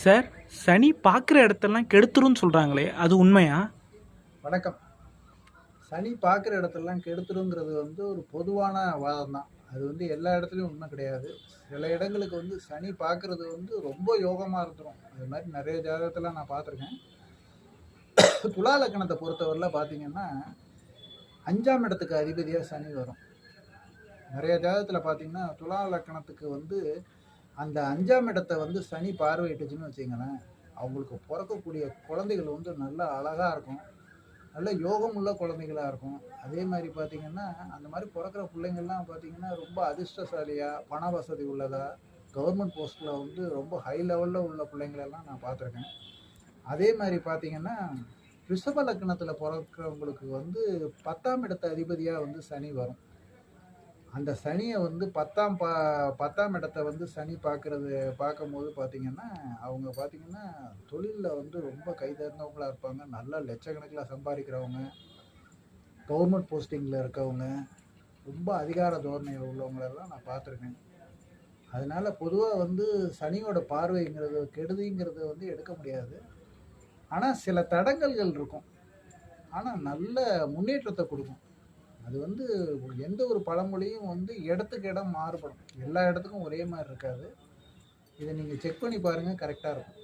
Sir, சனி பார்க்குற இடத்தெல்லாம் கெடுத்துருன்னு சொல்கிறாங்களே, அது உண்மையா? வணக்கம். சனி பார்க்குற இடத்தெல்லாம் கெடுத்துருங்கிறது ஒரு பொதுவான வாதம் தான். அது எல்லா இடத்துலையும் உண்மை கிடையாது. சில இடங்களுக்கு சனி பார்க்குறது ரொம்ப யோகமாக இருந்துரும். அது மாதிரி நிறைய ஜாதகத்தில் நான் பார்த்துருக்கேன். துலா லக்கணத்தை பொறுத்தவரையில் பார்த்தீங்கன்னா 5ஆம் இடத்துக்கு அதிபதியாக சனி வரும். நிறைய ஜாதகத்தில் பார்த்தீங்கன்னா துலா லக்கணத்துக்கு அந்த 5ஆம் இடத்தை சனி பார்வையிட்டுச்சுன்னு வச்சிங்களேன், அவங்களுக்கு பிறக்கக்கூடிய குழந்தைகள் நல்லா அழகாக இருக்கும், நல்ல யோகம் உள்ள குழந்தைகளாக இருக்கும். அதே மாதிரி பார்த்தீங்கன்னா அந்த மாதிரி பிறக்கிற பிள்ளைங்கள்லாம் பார்த்தீங்கன்னா ரொம்ப அதிர்ஷ்டசாலியாக, பண வசதி உள்ளதா, கவர்மெண்ட் போஸ்ட்டில் ரொம்ப ஹை லெவலில் உள்ள பிள்ளைங்களெல்லாம் நான் பார்த்துருக்கேன். அதே மாதிரி பார்த்தீங்கன்னா ரிஷப லக்னத்தில் பிறக்கிறவங்களுக்கு 10ஆம் இடத்த அதிபதியாக சனி வரும். அந்த சனியை 10ஆம் இடத்தை சனி பார்க்கும்போது பார்த்தீங்கன்னா அவங்க பார்த்தீங்கன்னா தொழிலில் ரொம்ப கைதேர்ந்தவங்களாக இருப்பாங்க. நல்லா லட்சக்கணக்கில் சம்பாதிக்கிறவங்க, கவர்மெண்ட் போஸ்டிங்கில் இருக்கவங்க, ரொம்ப அதிகார தோரணை உள்ளவங்களெல்லாம் நான் பார்த்துருக்கேன். அதனால் பொதுவாக சனியோட பார்வைங்கிறது கெடுதிங்கிறது எடுக்க முடியாது. ஆனால் சில தடங்கல்கள் இருக்கும், ஆனால் நல்ல முன்னேற்றத்தை கொடுக்கும். அது எந்த ஒரு பழமொழியும் இடத்துக்கு இடம் மாறுபடும். எல்லா இடத்துக்கும் ஒரே மாதிரி இருக்காது. இதை நீங்கள் செக் பண்ணி பாருங்கள், கரெக்டாக இருக்கும்.